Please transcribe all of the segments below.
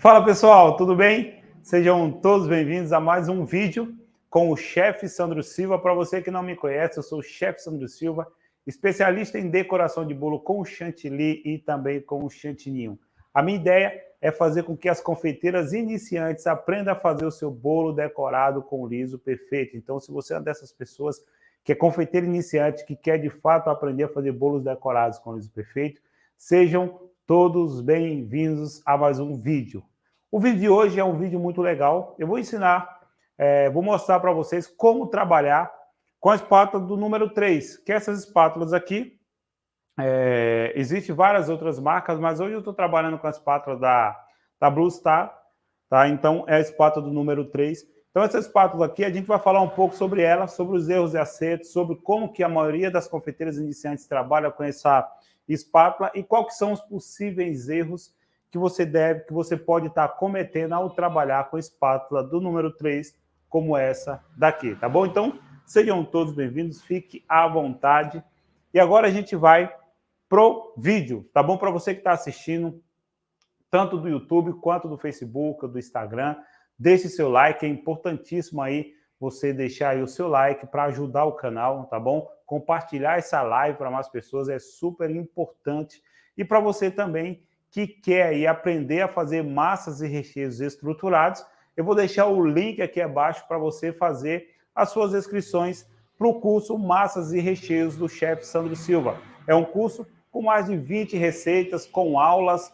Fala pessoal, tudo bem? Sejam todos bem-vindos a mais um vídeo com o chefe Sandro Silva. Para você que não me conhece, eu sou o chefe Sandro Silva, especialista em decoração de bolo com chantilly e também com chantininho. A minha ideia é fazer com que as confeiteiras iniciantes aprendam a fazer o seu bolo decorado com liso perfeito. Então, se você é uma dessas pessoas que é confeiteira iniciante, que quer de fato aprender a fazer bolos decorados com liso perfeito, sejam todos bem-vindos a mais um vídeo. O vídeo de hoje é um vídeo muito legal. Eu vou ensinar, vou mostrar para vocês como trabalhar com a espátula do número 3, que essas espátulas aqui, existem várias outras marcas, mas hoje eu estou trabalhando com a espátula da Blue Star, tá? Então é a espátula do número 3. Então essa espátula aqui, a gente vai falar um pouco sobre ela, sobre os erros e acertos, sobre como que a maioria das confeiteiras iniciantes trabalha com essa espátula e quais que são os possíveis erros que você pode estar cometendo ao trabalhar com espátula do número 3, como essa daqui, tá bom? Então, sejam todos bem-vindos, fique à vontade. E agora a gente vai pro vídeo, tá bom? Para você que está assistindo, tanto do YouTube quanto do Facebook, do Instagram, deixe seu like, é importantíssimo aí você deixar aí o seu like para ajudar o canal, tá bom? Compartilhar essa live para mais pessoas é super importante. E para você também que quer aí aprender a fazer massas e recheios estruturados, eu vou deixar o link aqui abaixo para você fazer as suas inscrições para o curso Massas e Recheios do chefe Sandro Silva. É um curso com mais de 20 receitas, com aulas,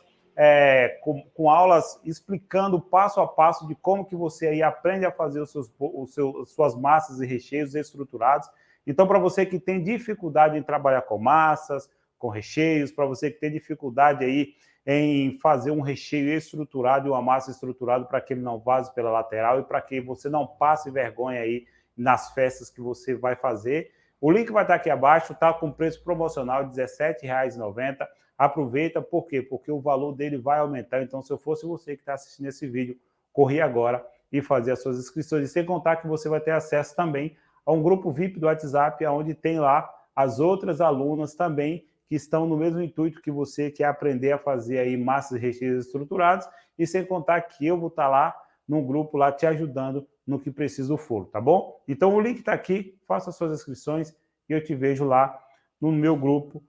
com aulas explicando passo a passo de como que você aí aprende a fazer suas massas e recheios estruturados. Então, para você que tem dificuldade em trabalhar com massas, com recheios, para você que tem dificuldade aí em fazer um recheio estruturado e uma massa estruturada para que ele não vaze pela lateral e para que você não passe vergonha aí nas festas que você vai fazer. O link vai estar aqui abaixo, está com preço promocional de R$17,90. Aproveita, por quê? Porque o valor dele vai aumentar. Então, se eu fosse você que está assistindo esse vídeo, corre agora e fazer as suas inscrições. E sem contar que você vai ter acesso também a um grupo VIP do WhatsApp, onde tem lá as outras alunas também que estão no mesmo intuito que você, que é aprender a fazer aí massas e recheios estruturados, e sem contar que eu vou estar lá num grupo lá te ajudando no que precisa for, tá bom? Então o link está aqui, faça suas inscrições e eu te vejo lá no meu grupo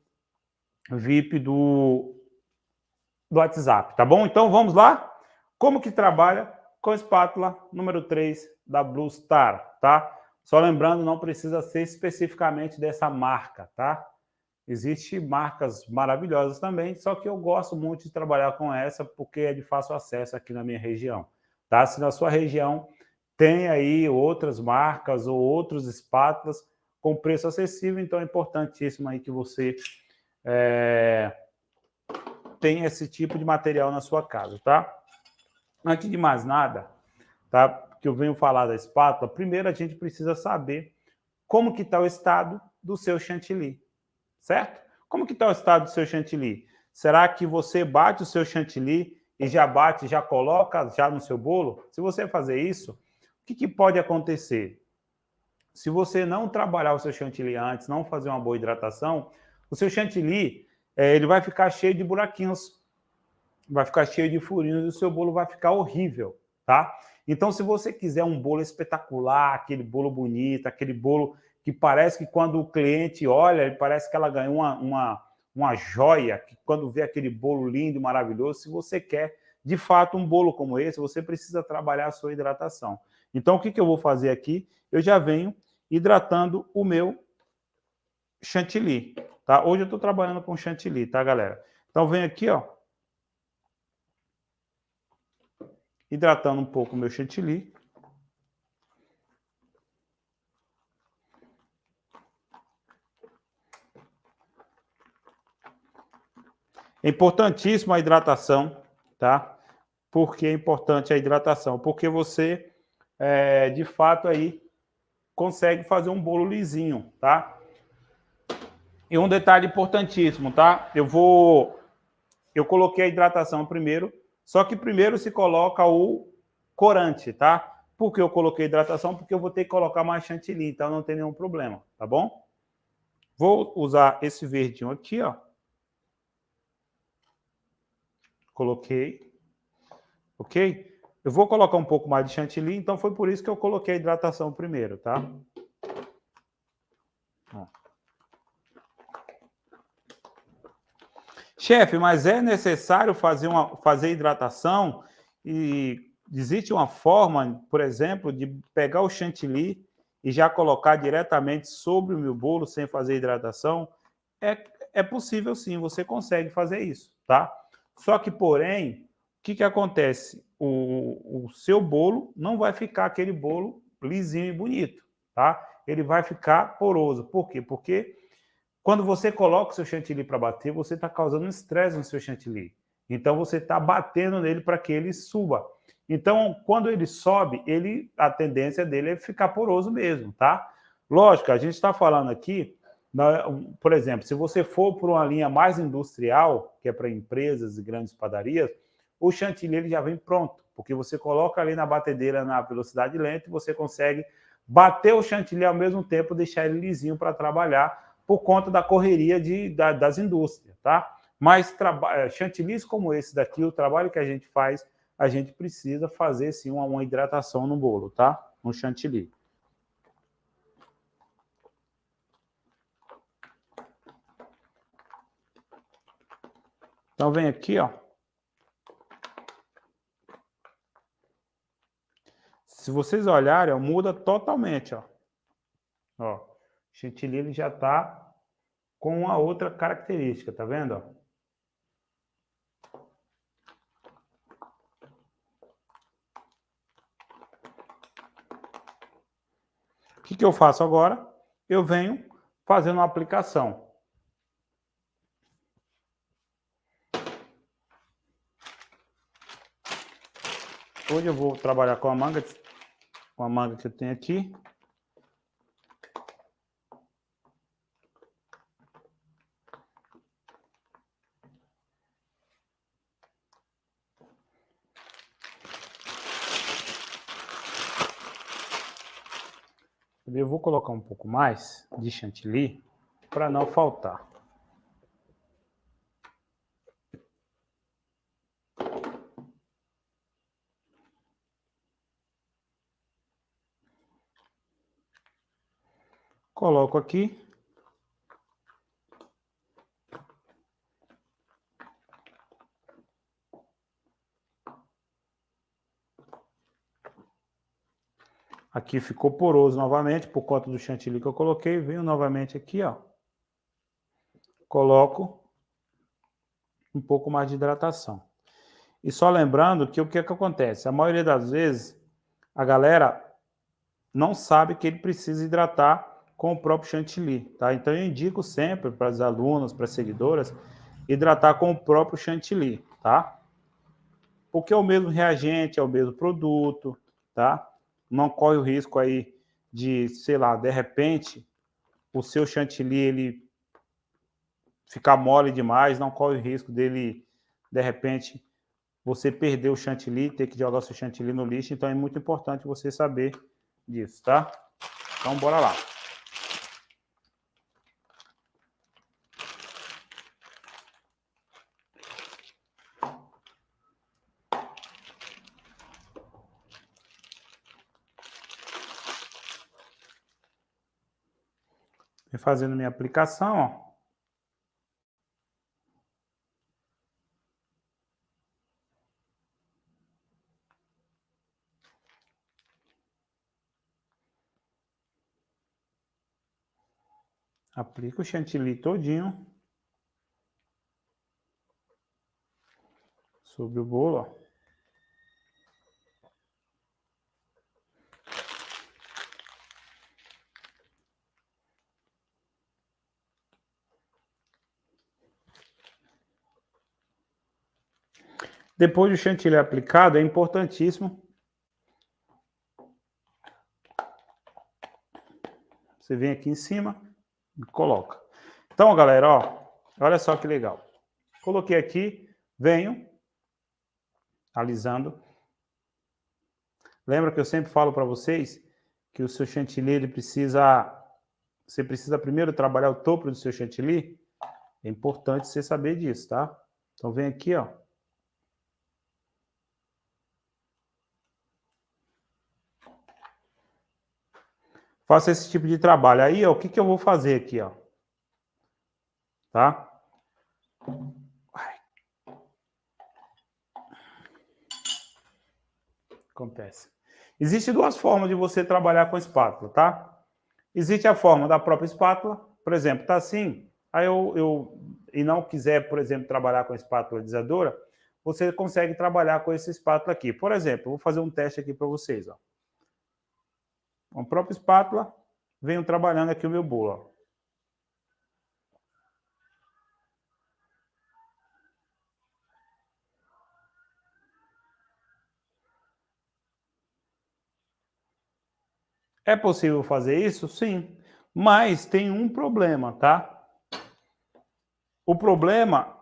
VIP do WhatsApp, tá bom? Então vamos lá? Como que trabalha com a espátula número 3 da Blue Star, tá? Só lembrando, não precisa ser especificamente dessa marca, tá? Existem marcas maravilhosas também, só que eu gosto muito de trabalhar com essa porque é de fácil acesso aqui na minha região, tá? Se na sua região tem aí outras marcas ou outros espátulas com preço acessível, então é importantíssimo aí que você tenha esse tipo de material na sua casa, tá? Antes de mais nada, tá? Que eu venho falar da espátula, primeiro a gente precisa saber como que está o estado do seu chantilly, certo? Como que está o estado do seu chantilly? Será que você bate o seu chantilly e já coloca já no seu bolo? Se você fazer isso, o que pode acontecer? Se você não trabalhar o seu chantilly antes, não fazer uma boa hidratação, o seu chantilly ele vai ficar cheio de buraquinhos, vai ficar cheio de furinhos e o seu bolo vai ficar horrível, tá? Então, se você quiser um bolo espetacular, aquele bolo bonito, aquele bolo que parece que quando o cliente olha, ele parece que ela ganhou uma joia, que quando vê aquele bolo lindo e maravilhoso, se você quer, de fato, um bolo como esse, você precisa trabalhar a sua hidratação. Então, o que eu vou fazer aqui? Eu já venho hidratando o meu chantilly, tá? Hoje eu estou trabalhando com chantilly, tá, galera? Então, venho aqui, ó, hidratando um pouco o meu chantilly. É importantíssima a hidratação, tá? Por que é importante a hidratação? Porque você, de fato, aí consegue fazer um bolo lisinho, tá? E um detalhe importantíssimo, tá? Eu coloquei a hidratação primeiro, só que primeiro se coloca o corante, tá? Por que eu coloquei hidratação? Porque eu vou ter que colocar mais chantilly, então não tem nenhum problema, tá bom? Vou usar esse verdinho aqui, ó. Coloquei. ok? Eu vou colocar um pouco mais de chantilly, então foi por isso que eu coloquei a hidratação primeiro, tá? Ó. Chefe, mas é necessário fazer hidratação? E existe uma forma, por exemplo, de pegar o chantilly e já colocar diretamente sobre o meu bolo sem fazer hidratação? É possível sim, você consegue fazer isso, tá? Só que, porém, o que acontece? O seu bolo não vai ficar aquele bolo lisinho e bonito, tá? Ele vai ficar poroso. Por quê? Porque quando você coloca o seu chantilly para bater, você está causando um estresse no seu chantilly. Então, você está batendo nele para que ele suba. Então, quando ele sobe, a tendência dele é ficar poroso mesmo, tá? Lógico, a gente está falando aqui, por exemplo, se você for por uma linha mais industrial, que é para empresas e grandes padarias, o chantilly ele já vem pronto, porque você coloca ali na batedeira na velocidade lenta e você consegue bater o chantilly ao mesmo tempo, deixar ele lisinho para trabalhar, por conta da correria das indústrias, tá? Mas chantilly como esse daqui, o trabalho que a gente faz, a gente precisa fazer sim uma hidratação no bolo, tá? No chantilly. Então vem aqui, ó. Se vocês olharem, ó, muda totalmente, ó. Ó, o chantilly ele já tá com uma outra característica, tá vendo? Ó? O que eu faço agora? Eu venho fazendo uma aplicação. Hoje eu vou trabalhar com a manga que eu tenho aqui. Eu vou colocar um pouco mais de chantilly para não faltar. Coloco aqui. Aqui ficou poroso novamente, por conta do chantilly que eu coloquei. Venho novamente aqui, ó. Coloco um pouco mais de hidratação. E só lembrando que o que acontece? A maioria das vezes, a galera não sabe que ele precisa hidratar com o próprio chantilly, tá? Então eu indico sempre para as alunas, para as seguidoras, hidratar com o próprio chantilly, tá? Porque é o mesmo reagente, é o mesmo produto, tá? Não corre o risco aí de, sei lá, de repente, o seu chantilly ele ficar mole demais, não corre o risco dele, de repente, você perder o chantilly, ter que jogar o seu chantilly no lixo. Então é muito importante você saber disso, tá? Então bora lá. Vem fazendo minha aplicação, ó. Aplica o chantilly todinho sobre o bolo, ó. Depois do chantilly aplicado, é importantíssimo você vem aqui em cima e coloca. Então, galera, ó, olha só que legal. Coloquei aqui, venho alisando. Lembra que eu sempre falo para vocês que o seu chantilly ele você precisa primeiro trabalhar o topo do seu chantilly? É importante você saber disso, tá? Então vem aqui, ó. faço esse tipo de trabalho. Aí, ó, o que eu vou fazer aqui, ó? Tá? Acontece. Existem duas formas de você trabalhar com espátula, tá? Existe a forma da própria espátula, por exemplo, tá assim, aí e não quiser, por exemplo, trabalhar com a espátula alisadora, você consegue trabalhar com essa espátula aqui. Por exemplo, eu vou fazer um teste aqui para vocês, ó. Com a própria espátula, venho trabalhando aqui o meu bolo, ó. É possível fazer isso? Sim. Mas tem um problema, tá? O problema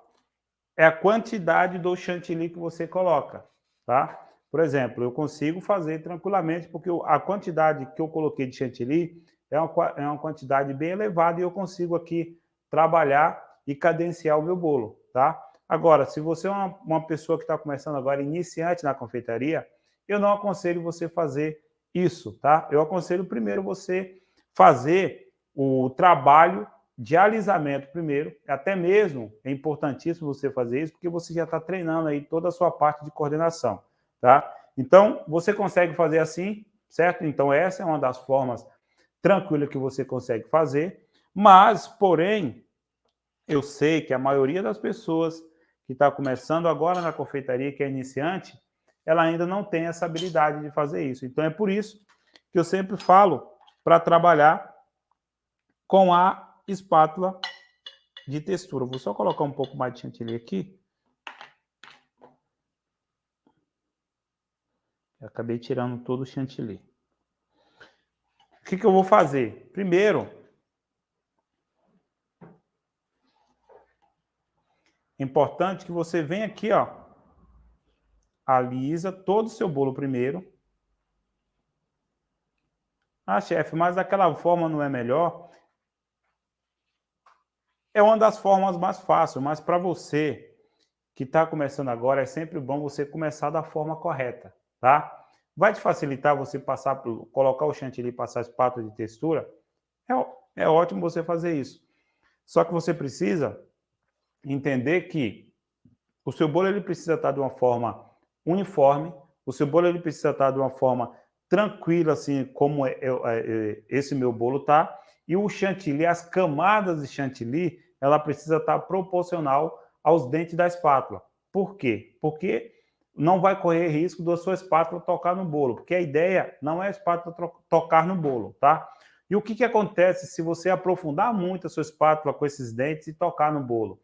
é a quantidade do chantilly que você coloca, tá? Por exemplo, eu consigo fazer tranquilamente, porque a quantidade que eu coloquei de chantilly é uma quantidade bem elevada e eu consigo aqui trabalhar e cadenciar o meu bolo, tá? Agora, se você é uma pessoa que está começando agora, iniciante na confeitaria, eu não aconselho você fazer isso, tá? Eu aconselho primeiro você fazer o trabalho de alisamento primeiro, até mesmo é importantíssimo você fazer isso, porque você já está treinando aí toda a sua parte de coordenação, tá? Então, você consegue fazer assim, certo? Então, essa é uma das formas tranquilas que você consegue fazer, mas, porém, eu sei que a maioria das pessoas que está começando agora na confeitaria, que é iniciante, ela ainda não tem essa habilidade de fazer isso. Então, é por isso que eu sempre falo para trabalhar com a espátula de textura. Vou só colocar um pouco mais de chantilly aqui. Eu acabei tirando todo o chantilly. O que eu vou fazer? Primeiro, é importante que você venha aqui, ó, alisa todo o seu bolo primeiro. Ah, chefe, mas daquela forma não é melhor? É uma das formas mais fáceis, mas para você que está começando agora, é sempre bom você começar da forma correta, tá? Vai te facilitar você colocar o chantilly e passar a espátula de textura? É ótimo você fazer isso. Só que você precisa entender que o seu bolo ele precisa estar de uma forma uniforme, o seu bolo ele precisa estar de uma forma tranquila, assim como esse meu bolo tá, e o chantilly, as camadas de chantilly, ela precisa estar proporcional aos dentes da espátula. Por quê? Porque não vai correr risco da sua espátula tocar no bolo, porque a ideia não é a espátula tocar no bolo, tá? E o que acontece se você aprofundar muito a sua espátula com esses dentes e tocar no bolo?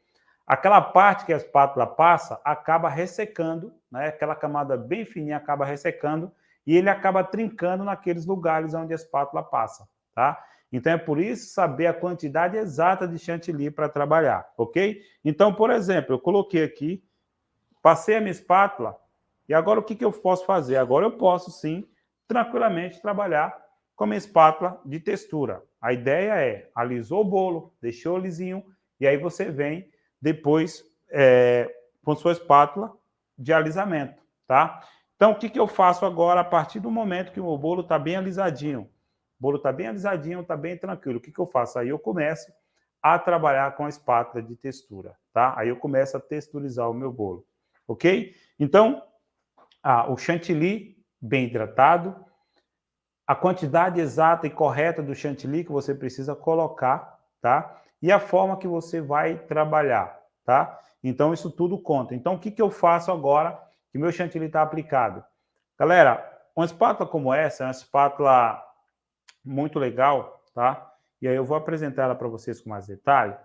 Aquela parte que a espátula passa acaba ressecando, né? Aquela camada bem fininha acaba ressecando e ele acaba trincando naqueles lugares onde a espátula passa, tá? Então é por isso saber a quantidade exata de chantilly para trabalhar, ok? Então, por exemplo, eu coloquei aqui, passei a minha espátula e agora o que eu posso fazer? Agora eu posso sim, tranquilamente trabalhar com a minha espátula de textura. A ideia é, alisou o bolo, deixou lisinho e aí você vem depois com sua espátula de alisamento, tá? Então, o que eu faço agora a partir do momento que o meu bolo está bem alisadinho? O bolo está bem alisadinho, está bem tranquilo. O que eu faço? Aí eu começo a trabalhar com a espátula de textura, tá? Aí eu começo a texturizar o meu bolo, ok? Então, o chantilly bem hidratado, a quantidade exata e correta do chantilly que você precisa colocar, tá? E a forma que você vai trabalhar, tá? Então, isso tudo conta. Então, o que eu faço agora que meu chantilly está aplicado? Galera, uma espátula como essa é uma espátula muito legal, tá? E aí eu vou apresentar ela para vocês com mais detalhe.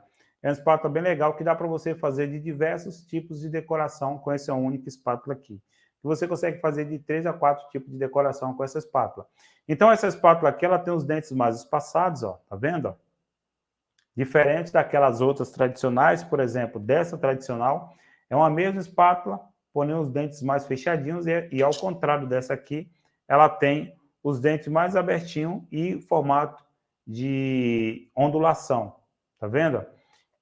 É uma espátula bem legal que dá para você fazer de diversos tipos de decoração com essa única espátula aqui. Você consegue fazer de 3 a 4 tipos de decoração com essa espátula. Então, essa espátula aqui, ela tem os dentes mais espaçados, ó, tá vendo? Diferente daquelas outras tradicionais, por exemplo, dessa tradicional, é uma mesma espátula, porém os dentes mais fechadinhos e ao contrário dessa aqui, ela tem os dentes mais abertinhos e formato de ondulação, tá vendo?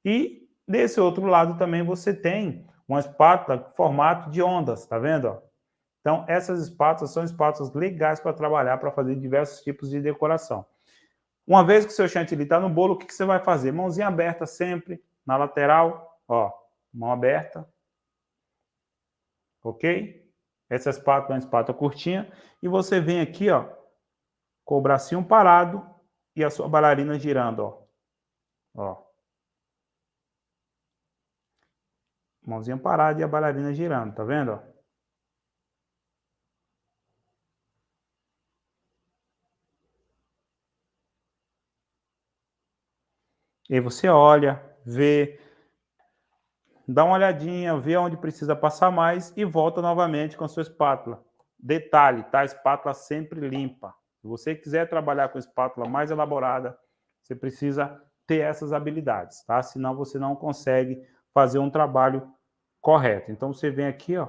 E desse outro lado também você tem uma espátula formato de ondas, tá vendo? Então, essas espátulas são espátulas legais para trabalhar, para fazer diversos tipos de decoração. Uma vez que o seu chantilly está no bolo, o que você vai fazer? Mãozinha aberta sempre, na lateral, ó, mão aberta, ok? Essa espátula é uma espátula curtinha, e você vem aqui, ó, com o bracinho parado e a sua bailarina girando, ó. Ó. Mãozinha parada e a bailarina girando, tá vendo, ó? E aí você olha, vê, dá uma olhadinha, vê onde precisa passar mais e volta novamente com a sua espátula. Detalhe, tá? A espátula sempre limpa. Se você quiser trabalhar com espátula mais elaborada, você precisa ter essas habilidades, tá? Senão você não consegue fazer um trabalho correto. Então você vem aqui, ó.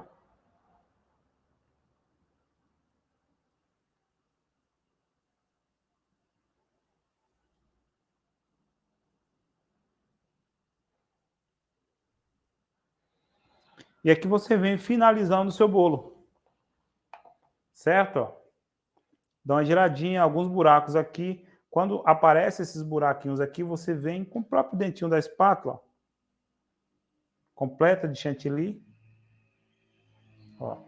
E aqui você vem finalizando o seu bolo. Certo? Dá uma giradinha, alguns buracos aqui. Quando aparecem esses buraquinhos aqui, você vem com o próprio dentinho da espátula, completa de chantilly. Ó.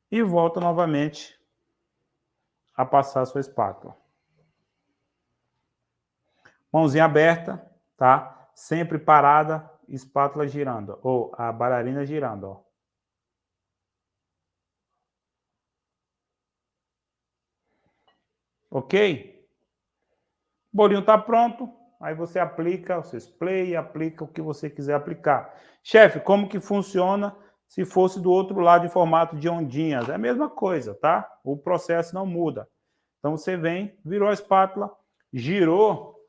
E volta novamente a passar a sua espátula. Mãozinha aberta, tá? Sempre parada, espátula girando, ou a bailarina girando, ó. Ok? O bolinho tá pronto, aí você aplica o seu spray, aplica o que você quiser aplicar. Chefe, como que funciona se fosse do outro lado em formato de ondinhas? É a mesma coisa, tá? O processo não muda. Então você vem, virou a espátula, girou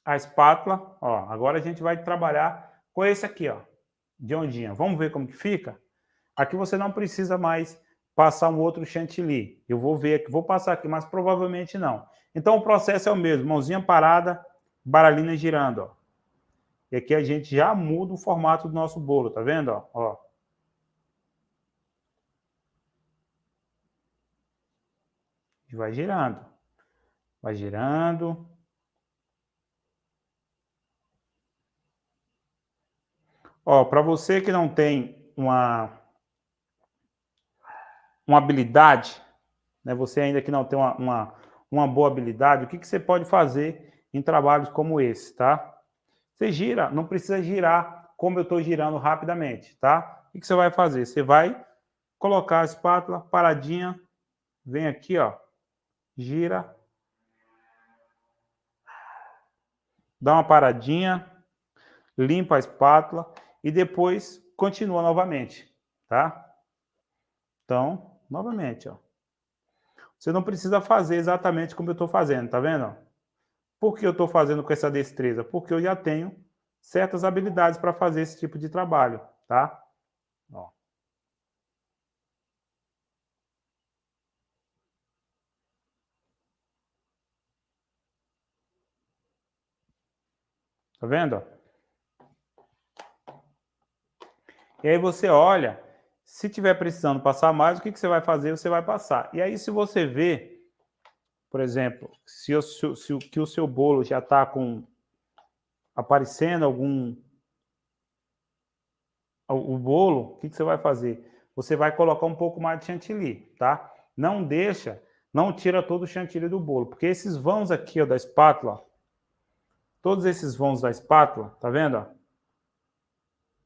a espátula, ó, agora a gente vai trabalhar com esse aqui, ó, de ondinha. Vamos ver como que fica? Aqui você não precisa mais passar um outro chantilly. Eu vou ver aqui, vou passar aqui, mas provavelmente não. Então o processo é o mesmo, mãozinha parada, baralhinha girando, ó. E aqui a gente já muda o formato do nosso bolo, tá vendo, ó? Ó. E vai girando. Vai girando. Ó, para você que não tem uma habilidade, né, você ainda que não tem uma boa habilidade, o que você pode fazer em trabalhos como esse, tá? Você gira, não precisa girar como eu estou girando rapidamente, tá? O que você vai fazer? Você vai colocar a espátula paradinha, vem aqui, ó, gira, dá uma paradinha, limpa a espátula e depois continua novamente, tá? Então, novamente, ó. Você não precisa fazer exatamente como eu estou fazendo, tá vendo? Por que eu estou fazendo com essa destreza? Porque eu já tenho certas habilidades para fazer esse tipo de trabalho, tá? Ó. Tá vendo? E aí você olha, se tiver precisando passar mais, o que você vai fazer? Você vai passar. E aí se você vê, por exemplo, que o seu bolo já está aparecendo o bolo, o que você vai fazer? Você vai colocar um pouco mais de chantilly, tá? Não deixa, não tira todo o chantilly do bolo, porque esses vãos aqui, ó, da espátula, todos esses vãos da espátula, tá vendo, ó?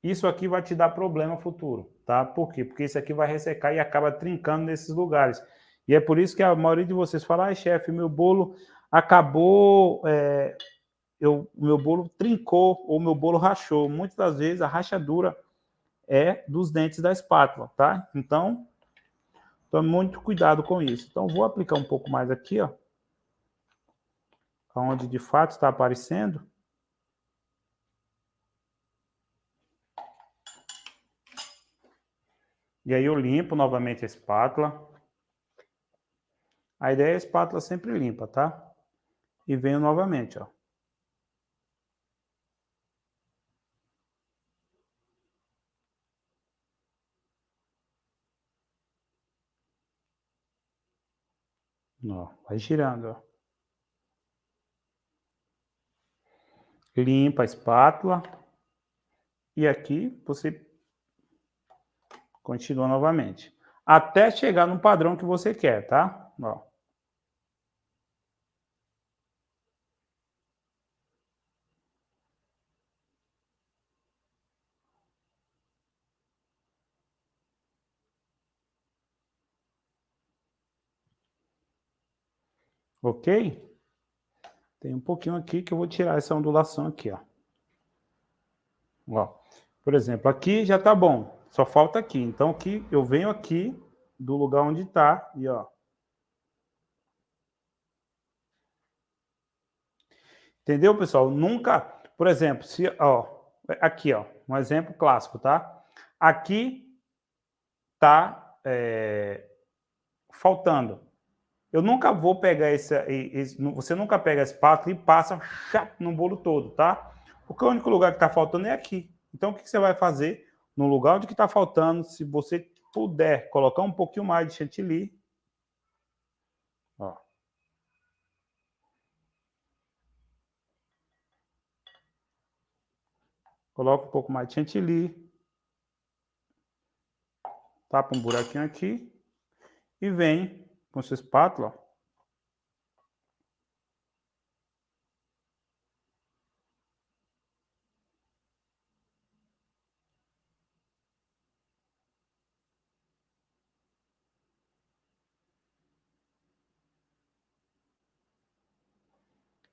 Isso aqui vai te dar problema futuro, tá? Por quê? Porque isso aqui vai ressecar e acaba trincando nesses lugares. E é por isso que a maioria de vocês fala, ai, chefe, meu bolo acabou, o meu bolo trincou ou meu bolo rachou. Muitas das vezes a rachadura é dos dentes da espátula, tá? Então, tome muito cuidado com isso. Então, vou aplicar um pouco mais aqui, ó, onde de fato está aparecendo. E aí eu limpo novamente a espátula. A ideia é a espátula sempre limpa, tá? E venho novamente, ó. Ó, vai girando, ó. Limpa a espátula. E aqui você continua novamente. Até chegar no padrão que você quer, tá? Ó. Ok? Tem um pouquinho aqui que eu vou tirar essa ondulação aqui, ó. Ó. Por exemplo, aqui já tá bom. Só falta aqui. Então aqui eu venho aqui do lugar onde tá e ó. Entendeu, pessoal? Nunca, por exemplo, se ó, aqui ó, um exemplo clássico, tá? Aqui tá faltando. Eu nunca vou pegar você nunca pega a espátula e passa no bolo todo, tá? Porque o único lugar que está faltando é aqui. Então, o que você vai fazer? No lugar onde está faltando, se você puder colocar um pouquinho mais de chantilly, ó. Coloca um pouco mais de chantilly, tapa um buraquinho aqui e vem com sua espátula, ó,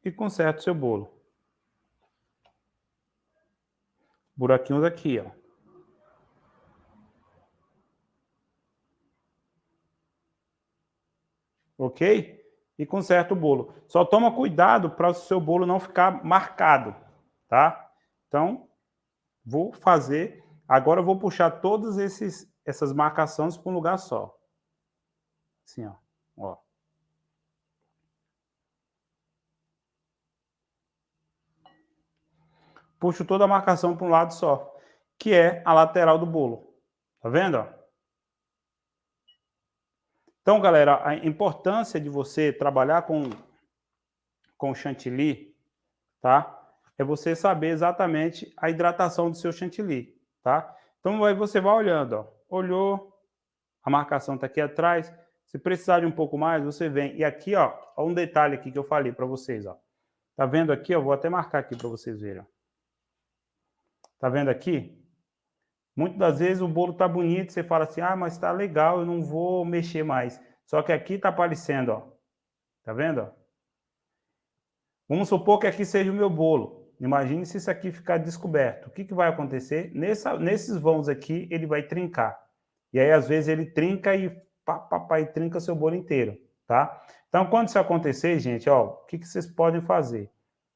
e conserta o seu bolo. Buraquinhos aqui, ó. Ok? E conserta o bolo. Só toma cuidado para o seu bolo não ficar marcado, tá? Então, vou fazer. Agora eu vou puxar todas essas marcações para um lugar só. Assim, ó. Ó. Puxo toda a marcação para um lado só, que é a lateral do bolo. Tá vendo? Ó? Então, galera, a importância de você trabalhar com chantilly, tá? É você saber exatamente a hidratação do seu chantilly, tá? Então, aí você vai olhando, ó. Olhou, a marcação está aqui atrás. Se precisar de um pouco mais, você vem. E aqui, ó um detalhe aqui que eu falei para vocês, ó. Tá vendo aqui? Eu vou até marcar aqui para vocês verem. Tá vendo aqui? Muitas das vezes o bolo tá bonito, você fala assim, ah, mas tá legal, eu não vou mexer mais. Só que aqui tá aparecendo, ó. Tá vendo? Ó? Vamos supor que aqui seja o meu bolo. Imagine se isso aqui ficar descoberto. O que vai acontecer? Nesses vãos aqui, ele vai trincar. E aí, às vezes, ele trinca e e trinca seu bolo inteiro, tá? Então, quando isso acontecer, gente, ó, o que vocês podem fazer?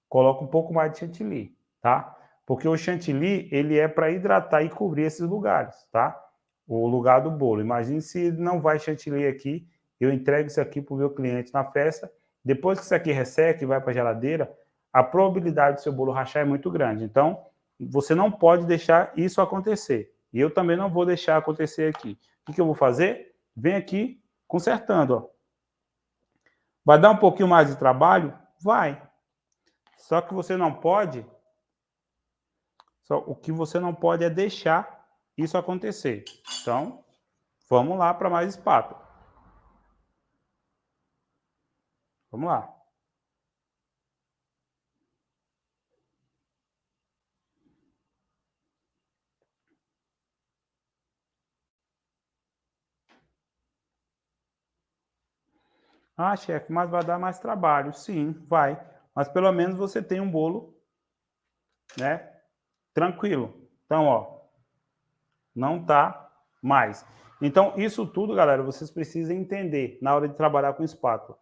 Coloca um pouco mais de chantilly, tá? Porque o chantilly, ele é para hidratar e cobrir esses lugares, tá? O lugar do bolo. Imagine se não vai chantilly aqui, eu entrego isso aqui para o meu cliente na festa, depois que isso aqui resseca e vai para a geladeira, a probabilidade do seu bolo rachar é muito grande. Então, você não pode deixar isso acontecer. E eu também não vou deixar acontecer aqui. O que eu vou fazer? Vem aqui consertando, ó. Vai dar um pouquinho mais de trabalho? Vai. Só que você não pode, o que você não pode é deixar isso acontecer. Então, vamos lá para mais espátula. Vamos lá. Ah, chefe, mas vai dar mais trabalho. Sim, vai. Mas pelo menos você tem um bolo, né? Tranquilo. Então, ó, não tá mais. Então, isso tudo, galera, vocês precisam entender na hora de trabalhar com espátula.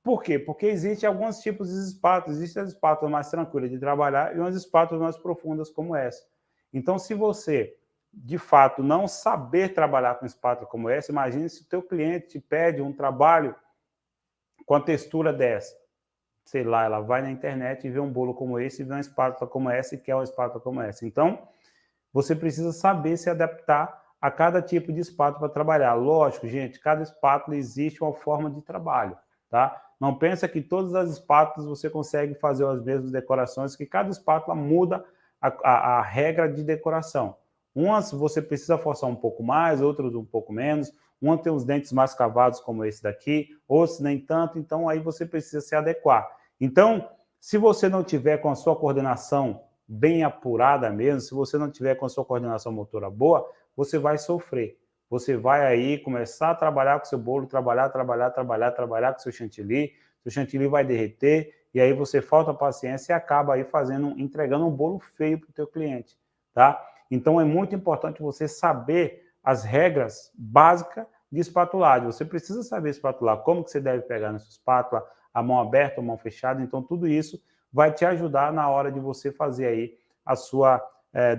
Por quê? Porque existem alguns tipos de espátulas. Existem as espátulas mais tranquilas de trabalhar e umas espátulas mais profundas como essa. Então, se você, de fato, não saber trabalhar com espátula como essa, imagine se o teu cliente te pede um trabalho com a textura dessa. Sei lá, ela vai na internet e vê um bolo como esse, e vê uma espátula como essa e quer uma espátula como essa. Então, você precisa saber se adaptar a cada tipo de espátula para trabalhar. Lógico, gente, cada espátula existe uma forma de trabalho, tá? Não pensa que todas as espátulas você consegue fazer as mesmas decorações, que cada espátula muda a regra de decoração. Umas você precisa forçar um pouco mais, outras um pouco menos. Uma tem os dentes mais cavados, como esse daqui, outros nem tanto, então aí você precisa se adequar. Então, se você não tiver com a sua coordenação bem apurada mesmo, se você não tiver com a sua coordenação motora boa, você vai sofrer. Você vai aí começar a trabalhar com seu bolo, trabalhar com seu chantilly vai derreter, e aí você falta paciência e acaba aí entregando um bolo feio para o teu cliente, tá? Então é muito importante você saber as regras básicas de espatulagem. Você precisa saber espatular, como que você deve pegar na sua espátula, a mão aberta ou mão fechada, então tudo isso vai te ajudar na hora de você fazer aí a sua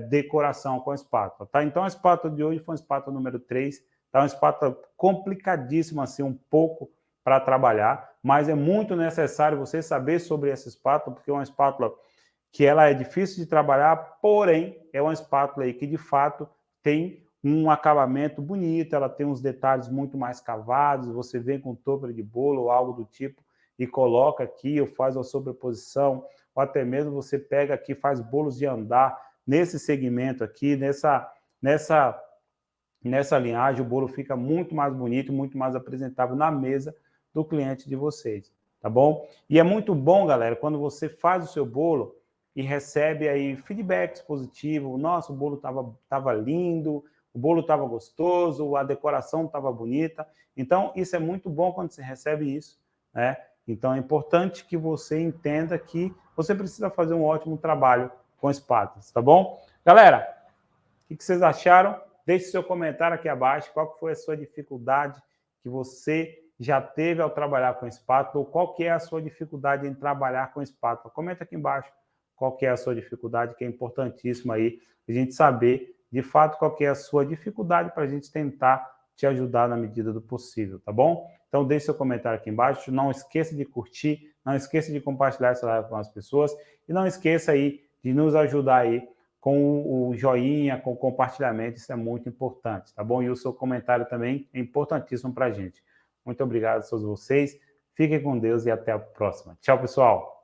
decoração com a espátula, tá? Então a espátula de hoje foi uma espátula número 3, tá? Uma espátula complicadíssima assim um pouco para trabalhar, mas é muito necessário você saber sobre essa espátula, porque é uma espátula que ela é difícil de trabalhar, porém é uma espátula aí que de fato tem um acabamento bonito, ela tem uns detalhes muito mais cavados, você vem com topo de bolo ou algo do tipo e coloca aqui, ou faz uma sobreposição, ou até mesmo você pega aqui, faz bolos de andar nesse segmento aqui, nessa linhagem, o bolo fica muito mais bonito, muito mais apresentável na mesa do cliente de vocês, tá bom? E é muito bom, galera, quando você faz o seu bolo e recebe aí feedbacks positivos, nossa, o bolo tava lindo, o bolo estava gostoso, a decoração estava bonita. Então, isso é muito bom quando você recebe isso, né? Então, é importante que você entenda que você precisa fazer um ótimo trabalho com espátulas, tá bom? Galera, o que vocês acharam? Deixe seu comentário aqui abaixo. Qual foi a sua dificuldade que você já teve ao trabalhar com espátula? Ou qual que é a sua dificuldade em trabalhar com espátula? Comenta aqui embaixo qual que é a sua dificuldade, que é importantíssimo aí a gente saber de fato qual que é a sua dificuldade para a gente tentar te ajudar na medida do possível, tá bom? Então deixe seu comentário aqui embaixo, não esqueça de curtir, não esqueça de compartilhar essa live com as pessoas e não esqueça aí de nos ajudar aí com o joinha, com o compartilhamento, isso é muito importante, tá bom? E o seu comentário também é importantíssimo para a gente. Muito obrigado a todos vocês, fiquem com Deus e até a próxima. Tchau, pessoal!